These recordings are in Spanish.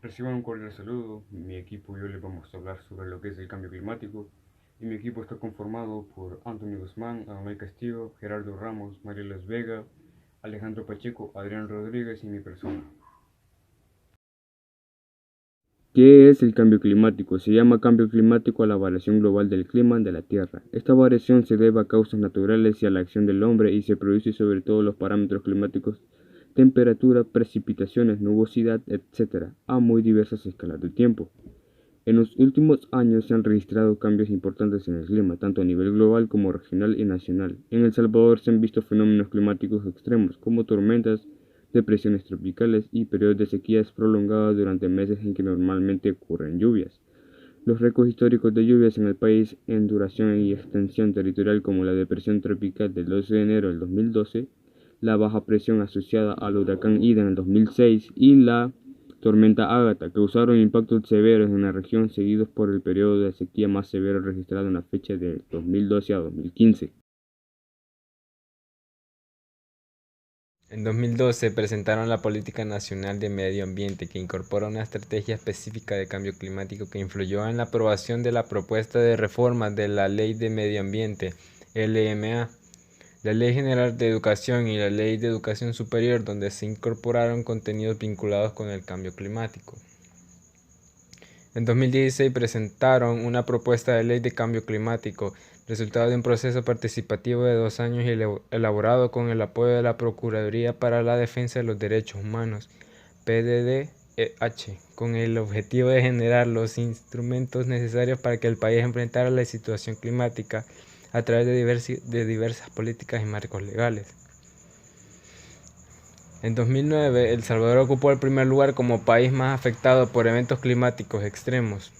Reciban un cordial saludo. Mi equipo y yo les vamos a hablar sobre lo que es el cambio climático. Y mi equipo está conformado por Antonio Guzmán, Anuel Castillo, Gerardo Ramos, Marielos Vega, Alejandro Pacheco, Adrián Rodríguez y mi persona. ¿Qué es el cambio climático? Se llama cambio climático a la variación global del clima de la Tierra. Esta variación se debe a causas naturales y a la acción del hombre y se produce sobre todo los parámetros climáticos, temperatura, precipitaciones, nubosidad, etc., a muy diversas escalas de tiempo. En los últimos años se han registrado cambios importantes en el clima, tanto a nivel global como regional y nacional. En El Salvador se han visto fenómenos climáticos extremos, como tormentas, depresiones tropicales y periodos de sequías prolongadas durante meses en que normalmente ocurren lluvias. Los récords históricos de lluvias en el país en duración y extensión territorial, como la depresión tropical del 12 de enero del 2012, la baja presión asociada al huracán Ida en el 2006 y la tormenta Ágata, causaron impactos severos en la región, seguidos por el periodo de sequía más severo registrado en la fecha de 2012 a 2015. En 2012 presentaron la Política Nacional de Medio Ambiente, que incorpora una estrategia específica de cambio climático que influyó en la aprobación de la propuesta de reforma de la Ley de Medio Ambiente, LMA, la Ley General de Educación y la Ley de Educación Superior, donde se incorporaron contenidos vinculados con el cambio climático. En 2016 presentaron una propuesta de ley de cambio climático, resultado de un proceso participativo de 2 años y elaborado con el apoyo de la Procuraduría para la Defensa de los Derechos Humanos, PDDH, con el objetivo de generar los instrumentos necesarios para que el país enfrentara la situación climática a través de diversas políticas y marcos legales. En 2009, El Salvador ocupó el primer lugar como país más afectado por eventos climáticos extremos.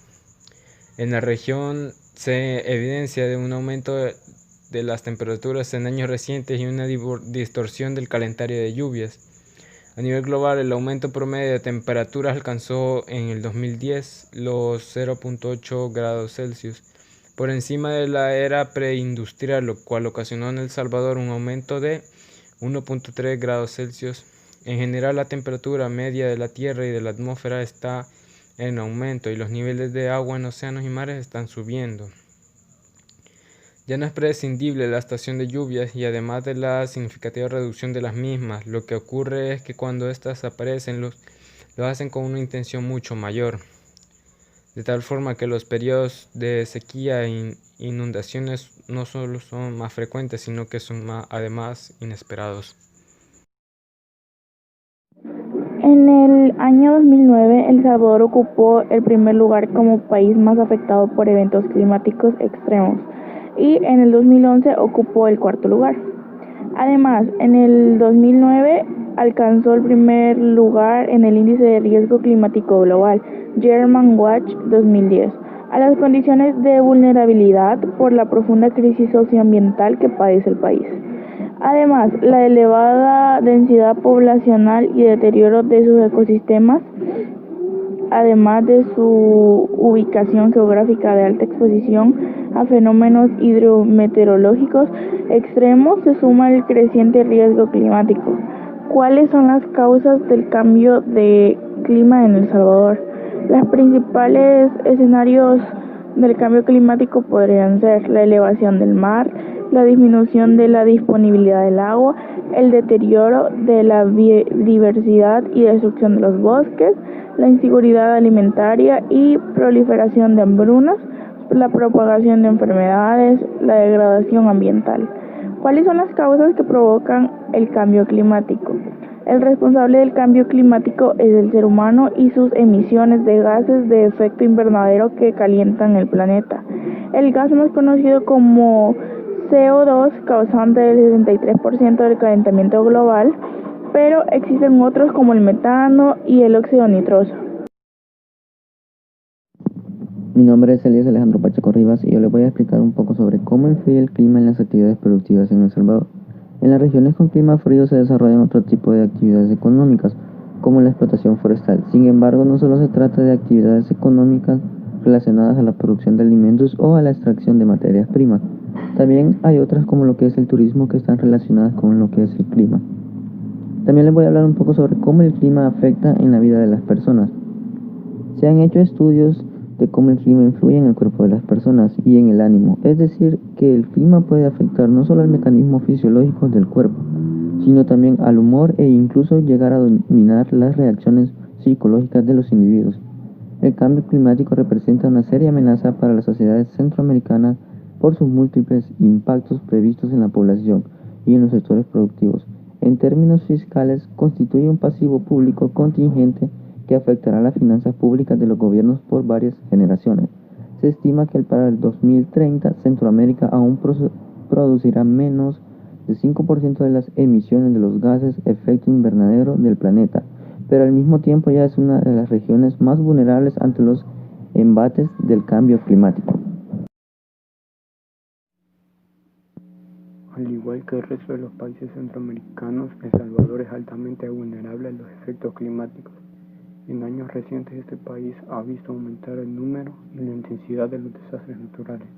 En la región se evidencia de un aumento de las temperaturas en años recientes y una distorsión del calendario de lluvias. A nivel global, el aumento promedio de temperaturas alcanzó en el 2010 los 0.8 grados Celsius, por encima de la era preindustrial, lo cual ocasionó en El Salvador un aumento de 1.3 grados Celsius. En general, la temperatura media de la Tierra y de la atmósfera está en aumento y los niveles de agua en océanos y mares están subiendo. Ya no es prescindible la estación de lluvias y además de la significativa reducción de las mismas, lo que ocurre es que cuando éstas aparecen lo hacen con una intención mucho mayor, de tal forma que los periodos de sequía e inundaciones no solo son más frecuentes, sino que son además inesperados. En el año 2009, El Salvador ocupó el primer lugar como país más afectado por eventos climáticos extremos y en el 2011 ocupó el cuarto lugar. Además, en el 2009 alcanzó el primer lugar en el índice de riesgo climático global, Germanwatch 2010, a las condiciones de vulnerabilidad por la profunda crisis socioambiental que padece el país. Además, la elevada densidad poblacional y deterioro de sus ecosistemas, además de su ubicación geográfica de alta exposición a fenómenos hidrometeorológicos extremos, se suma el creciente riesgo climático. ¿Cuáles son las causas del cambio de clima en El Salvador? Los principales escenarios del cambio climático podrían ser la elevación del mar, la disminución de la disponibilidad del agua, el deterioro de la biodiversidad y destrucción de los bosques, la inseguridad alimentaria y proliferación de hambrunas, la propagación de enfermedades, la degradación ambiental. ¿Cuáles son las causas que provocan el cambio climático? El responsable del cambio climático es el ser humano y sus emisiones de gases de efecto invernadero que calientan el planeta. El gas más conocido como CO2, causante del 63% del calentamiento global, pero existen otros como el metano y el óxido nitroso. Mi nombre es Elías Alejandro Pacheco Rivas y yo les voy a explicar un poco sobre cómo influye el clima en las actividades productivas en El Salvador. En las regiones con clima frío se desarrollan otro tipo de actividades económicas, como la explotación forestal. Sin embargo, no solo se trata de actividades económicas relacionadas a la producción de alimentos o a la extracción de materias primas. También hay otras como lo que es el turismo que están relacionadas con lo que es el clima. También les voy a hablar un poco sobre cómo el clima afecta en la vida de las personas. Se han hecho estudios de cómo el clima influye en el cuerpo de las personas y en el ánimo, es decir, que el clima puede afectar no solo al mecanismo fisiológico del cuerpo, sino también al humor e incluso llegar a dominar las reacciones psicológicas de los individuos. El cambio climático representa una seria amenaza para las sociedades centroamericanas por sus múltiples impactos previstos en la población y en los sectores productivos. En términos fiscales, constituye un pasivo público contingente que afectará las finanzas públicas de los gobiernos por varias generaciones. Se estima que para el 2030 Centroamérica aún producirá menos del 5% de las emisiones de los gases efecto invernadero del planeta, pero al mismo tiempo ya es una de las regiones más vulnerables ante los embates del cambio climático. Al igual que el resto de los países centroamericanos, El Salvador es altamente vulnerable a los efectos climáticos. En años recientes este país ha visto aumentar el número y la intensidad de los desastres naturales,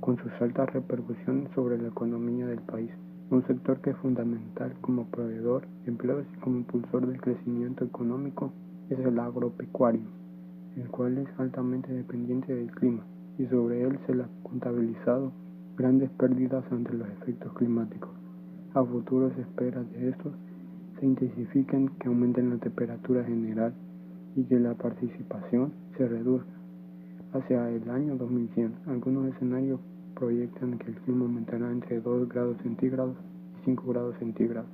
con sus altas repercusiones sobre la economía del país, un sector que es fundamental como proveedor de empleos y como impulsor del crecimiento económico es el agropecuario, el cual es altamente dependiente del clima, y sobre él se le ha contabilizado grandes pérdidas ante los efectos climáticos. A futuro se espera de estos se intensifiquen, que aumenten la temperatura general y que la participación se reduzca. Hacia el año 2100, algunos escenarios proyectan que el clima aumentará entre 2 grados centígrados y 5 grados centígrados,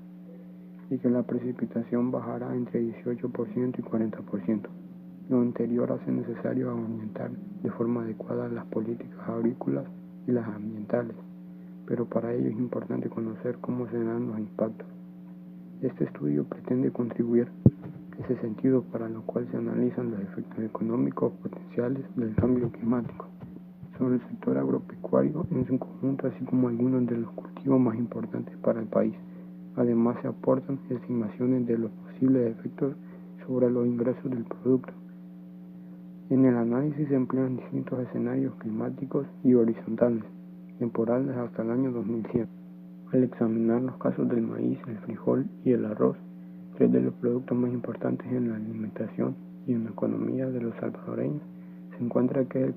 y que la precipitación bajará entre 18% y 40%. Lo anterior hace necesario orientar de forma adecuada las políticas agrícolas y las ambientales, pero para ello es importante conocer cómo serán los impactos. Este estudio pretende contribuir en ese sentido, para lo cual se analizan los efectos económicos potenciales del cambio climático sobre el sector agropecuario en su conjunto, así como algunos de los cultivos más importantes para el país. Además, se aportan estimaciones de los posibles efectos sobre los ingresos del producto. En el análisis se emplean distintos escenarios climáticos y horizontales, temporales hasta el año 2100. Al examinar los casos del maíz, el frijol y el arroz, tres de los productos más importantes en la alimentación y en la economía de los salvadoreños, se encuentra que es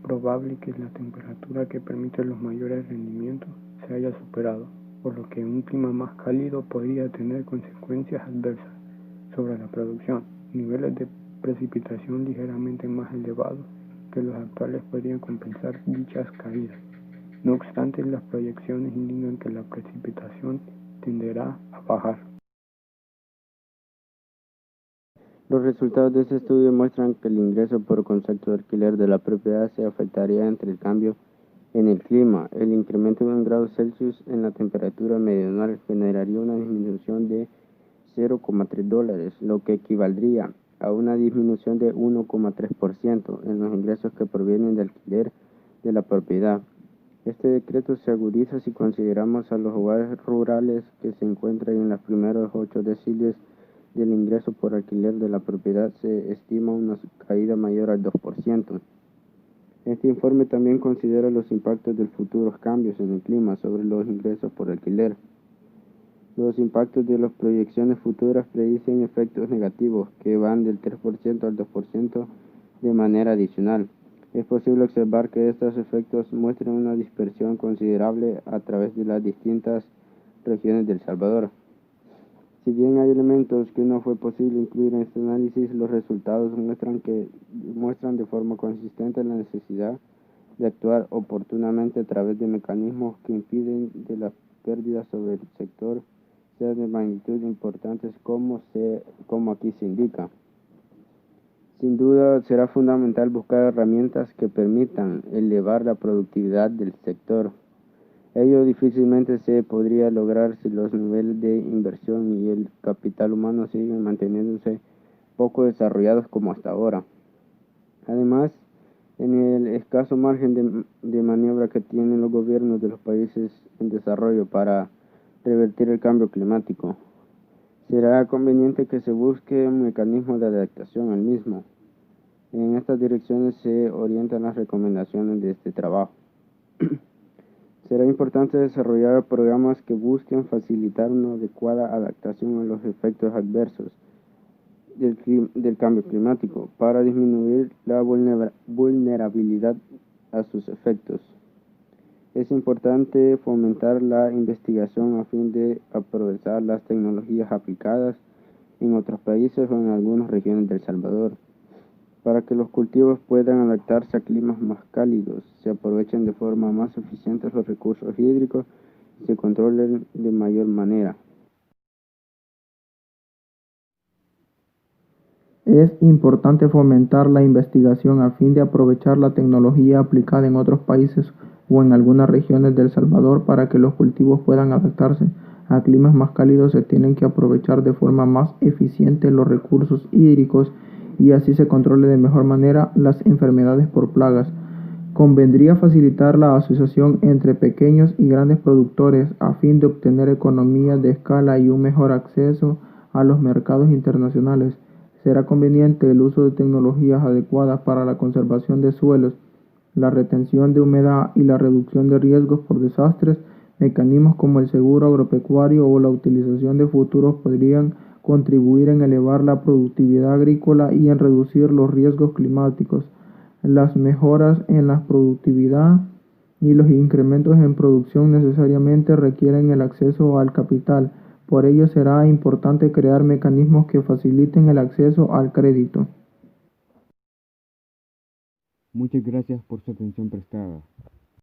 probable que la temperatura que permite los mayores rendimientos se haya superado, por lo que un clima más cálido podría tener consecuencias adversas sobre la producción. Niveles de precipitación ligeramente más elevados que los actuales podrían compensar dichas caídas. No obstante, las proyecciones indican que la precipitación tenderá a bajar. Los resultados de este estudio muestran que el ingreso por concepto de alquiler de la propiedad se afectaría entre el cambio en el clima. El incremento de 1 grado Celsius en la temperatura media anual generaría una disminución de $0,3, lo que equivaldría a una disminución de 1,3% en los ingresos que provienen del alquiler de la propiedad. Este decreto se agudiza si consideramos a los hogares rurales que se encuentran en los primeros 8 deciles del ingreso por alquiler de la propiedad. Se estima una caída mayor al 2%. Este informe también considera los impactos de futuros cambios en el clima sobre los ingresos por alquiler. Los impactos de las proyecciones futuras predicen efectos negativos que van del 3% al 2% de manera adicional. Es posible observar que estos efectos muestran una dispersión considerable a través de las distintas regiones de El Salvador. Si bien hay elementos que no fue posible incluir en este análisis, los resultados muestran de forma consistente la necesidad de actuar oportunamente a través de mecanismos que impiden que las pérdidas sobre el sector sean de magnitud importantes como aquí se indica. Sin duda será fundamental buscar herramientas que permitan elevar la productividad del sector. Ello difícilmente se podría lograr si los niveles de inversión y el capital humano siguen manteniéndose poco desarrollados como hasta ahora. Además, en el escaso margen de maniobra que tienen los gobiernos de los países en desarrollo para revertir el cambio climático, será conveniente que se busque un mecanismo de adaptación al mismo. En estas direcciones se orientan las recomendaciones de este trabajo. Será importante desarrollar programas que busquen facilitar una adecuada adaptación a los efectos adversos del cambio climático para disminuir la vulnerabilidad a sus efectos. Es importante fomentar la investigación a fin de aprovechar las tecnologías aplicadas en otros países o en algunas regiones de El Salvador, para que los cultivos puedan adaptarse a climas más cálidos, se aprovechen de forma más eficiente los recursos hídricos y se controlen de mayor manera. Es importante fomentar la investigación a fin de aprovechar la tecnología aplicada en otros países o en algunas regiones de El Salvador para que los cultivos puedan adaptarse a climas más cálidos. Se tienen que aprovechar de forma más eficiente los recursos hídricos y así se controle de mejor manera las enfermedades por plagas. Convendría facilitar la asociación entre pequeños y grandes productores a fin de obtener economías de escala y un mejor acceso a los mercados internacionales. Será conveniente el uso de tecnologías adecuadas para la conservación de suelos, la retención de humedad y la reducción de riesgos por desastres. Mecanismos como el seguro agropecuario o la utilización de futuros podrían contribuir en elevar la productividad agrícola y en reducir los riesgos climáticos. Las mejoras en la productividad y los incrementos en producción necesariamente requieren el acceso al capital. Por ello será importante crear mecanismos que faciliten el acceso al crédito. Muchas gracias por su atención prestada.